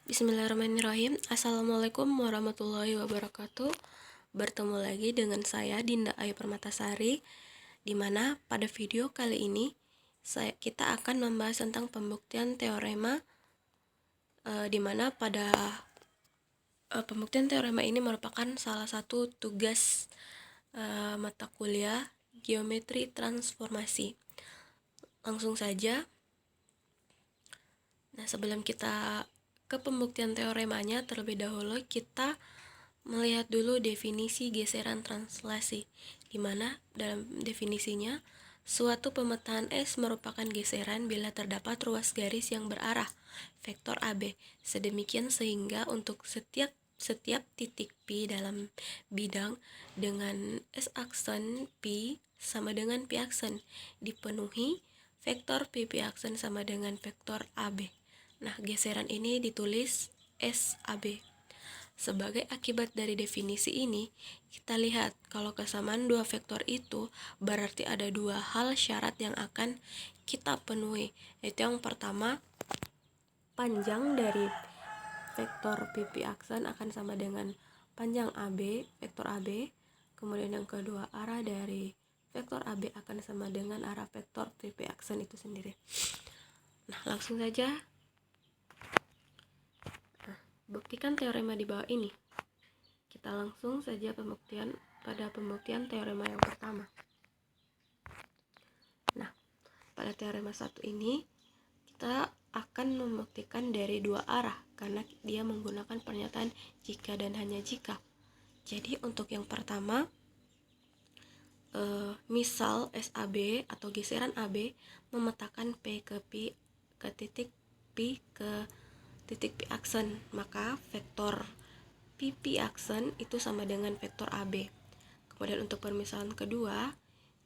Bismillahirrahmanirrahim. Assalamualaikum warahmatullahi wabarakatuh. Bertemu lagi dengan saya Dinda Ayu Permatasari, di mana pada video kali ini kita akan membahas tentang pembuktian teorema, di mana pada pembuktian teorema ini merupakan salah satu tugas mata kuliah geometri transformasi. Langsung saja. Nah, sebelum kita ke pembuktian teoremanya, terlebih dahulu kita melihat dulu definisi geseran translasi, di mana dalam definisinya, suatu pemetaan S merupakan geseran bila terdapat ruas garis yang berarah vektor AB, sedemikian sehingga untuk setiap titik P dalam bidang dengan S aksen P sama dengan P aksen dipenuhi vektor PP aksen sama dengan vektor AB. Nah, geseran ini ditulis SAB. Sebagai akibat dari definisi ini, kita lihat kalau kesamaan dua vektor itu berarti ada dua hal syarat yang akan kita penuhi. Yaitu yang pertama, panjang dari vektor PP aksen akan sama dengan panjang AB, vektor AB. Kemudian yang kedua, arah dari vektor AB akan sama dengan arah vektor PP aksen itu sendiri. Nah, langsung saja buktikan teorema di bawah ini. Kita langsung saja pada pembuktian teorema yang pertama. Nah, pada teorema 1 ini kita akan membuktikan dari dua arah karena dia menggunakan pernyataan jika dan hanya jika. Jadi untuk yang pertama, misal SAB atau geseran AB memetakan P ke titik P ke titik P aksen, maka vektor PP aksen itu sama dengan vektor AB. Kemudian untuk permisalan kedua,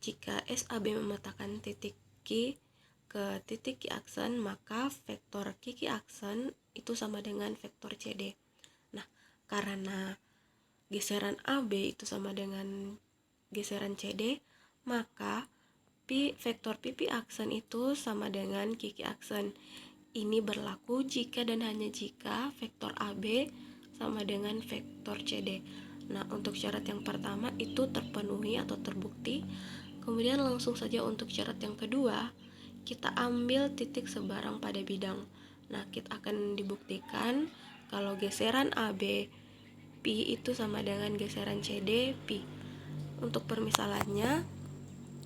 jika SAB memetakan titik Q ke titik Q aksen, maka vektor QQ aksen itu sama dengan vektor CD. Nah, karena geseran AB itu sama dengan geseran CD, maka vektor PP aksen itu sama dengan QQ aksen. Ini berlaku jika dan hanya jika vektor AB sama dengan vektor CD. Nah, untuk syarat yang pertama itu terpenuhi atau terbukti. Kemudian langsung saja untuk syarat yang kedua, kita ambil titik sebarang pada bidang. Nah, kita akan dibuktikan kalau geseran AB P itu sama dengan geseran CD P. Untuk permisalannya,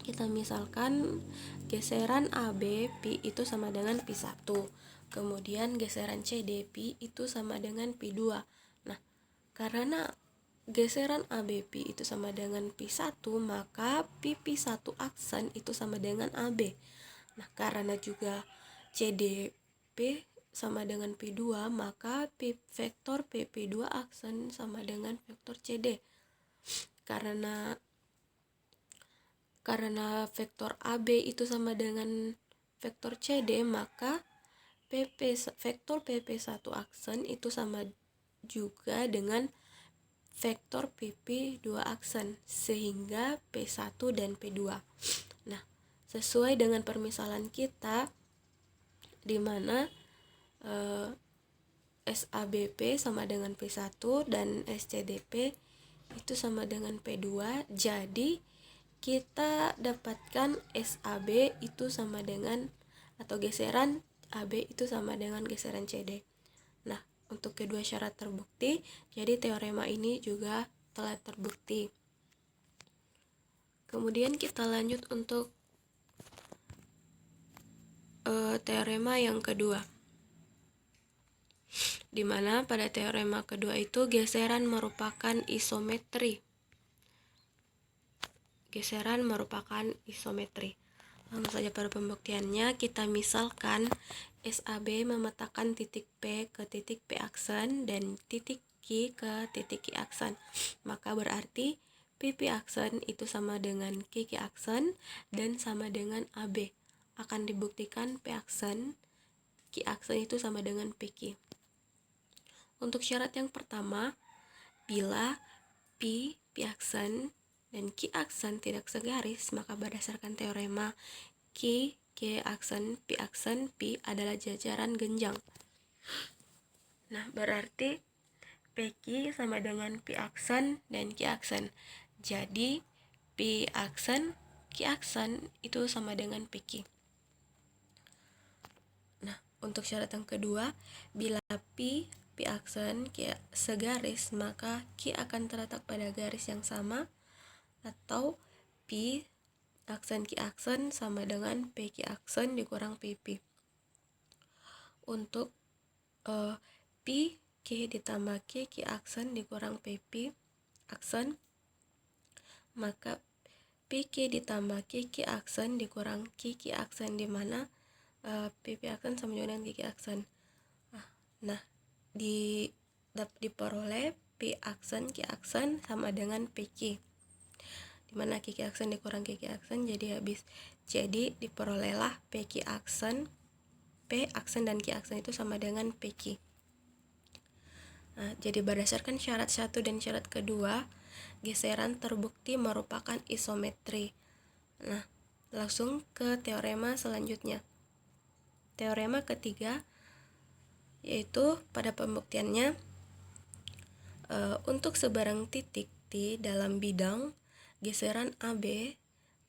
kita misalkan geseran AB P itu sama dengan P1. Kemudian geseran CD P itu sama dengan P2. Nah, karena geseran ABP itu sama dengan P1, maka PP1 aksen itu sama dengan AB. Nah, karena juga CDP sama dengan P2, maka vektor PP2 aksen sama dengan vektor CD. Karena vektor AB itu sama dengan vektor CD, maka vektor PP1 aksen itu sama juga dengan vektor PP2 aksen, sehingga P1 dan P2. Nah, sesuai dengan permisalan kita, di mana SABP sama dengan P1 dan SCDP itu sama dengan P2. Jadi kita dapatkan SAB itu sama dengan, atau geseran AB itu sama dengan geseran CD. Nah, untuk kedua syarat terbukti, jadi teorema ini juga telah terbukti. Kemudian kita lanjut untuk teorema yang kedua, di mana pada teorema kedua itu geseran merupakan isometri. Langsung saja pada pembuktiannya, kita misalkan SAB memetakan titik P ke titik P aksen dan titik Q ke titik Q aksen. Maka berarti PP aksen itu sama dengan QQ aksen dan sama dengan AB. Akan dibuktikan P aksen, Q aksen itu sama dengan PQ. Untuk syarat yang pertama, bila P aksen dan Q aksen tidak segaris, maka berdasarkan teorema Q aksen P adalah jajaran genjang. Nah, berarti PQ sama dengan P aksen dan Q aksen. Jadi P aksen, Q aksen itu sama dengan PQ. Nah, untuk syarat yang kedua, bila P aksen Q segaris, maka Q akan terletak pada garis yang sama, atau P aksen Q aksen sama dengan PQ aksen dikurang PP. Untuk P Q ditambah Q aksen dikurang PP aksen, maka PQ ditambah Q aksen dikurang Q aksen, di mana PP aksen sama dengan Q aksen. Nah, diperoleh P aksen Q aksen sama dengan PQ, di mana Q aksen dikurang Q aksen jadi habis. Jadi diperolehlah PQ aksen, P aksen dan Q aksen itu sama dengan PQ. Nah, jadi berdasarkan syarat 1 dan syarat kedua, geseran terbukti merupakan isometri. Nah, langsung ke teorema selanjutnya. Teorema ketiga, yaitu pada pembuktiannya, untuk sebarang titik T dalam bidang, geseran AB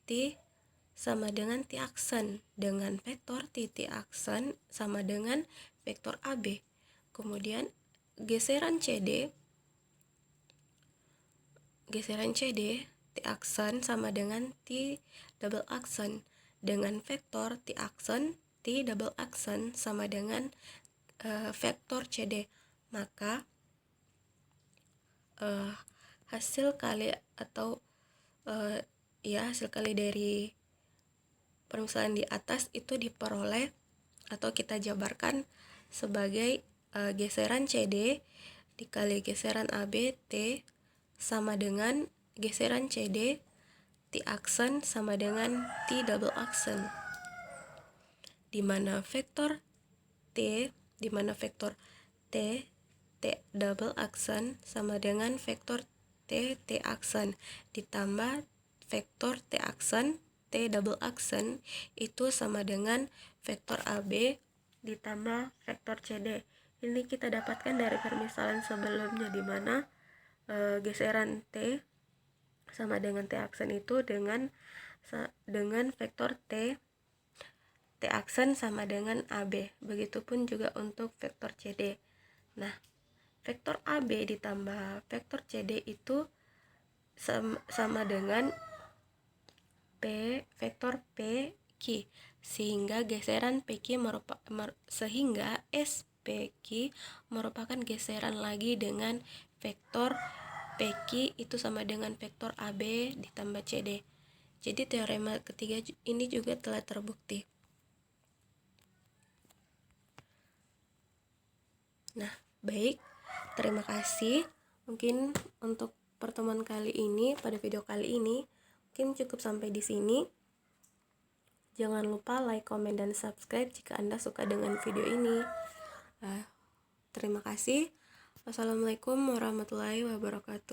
T sama dengan T aksen dengan vektor T aksen sama dengan vektor AB. Kemudian geseran CD T aksen sama dengan T double aksen dengan vektor T aksen T double aksen sama dengan vektor CD. Maka hasil kali dari permisalan di atas itu diperoleh atau kita jabarkan sebagai geseran CD dikali geseran AB T sama dengan geseran CD T aksen sama dengan T double aksen, di mana vektor T double aksen sama dengan vektor T aksen ditambah vektor T aksen T double aksen itu sama dengan vektor AB ditambah vektor CD. Ini kita dapatkan dari permisalan sebelumnya, di mana geseran T sama dengan T aksen itu dengan vektor T aksen sama dengan AB. Begitupun juga untuk vektor CD. Nah, vektor AB ditambah vektor CD itu sama dengan vektor PQ, sehingga geseran PQ sehingga SPQ merupakan geseran lagi dengan vektor PQ itu sama dengan vektor AB ditambah CD. Jadi teorema ketiga ini juga telah terbukti. Nah, baik, terima kasih. Mungkin untuk pertemuan kali ini, pada video kali ini mungkin cukup sampai di sini. Jangan lupa like, komen, dan subscribe jika Anda suka dengan video ini. Terima kasih. Wassalamualaikum warahmatullahi wabarakatuh.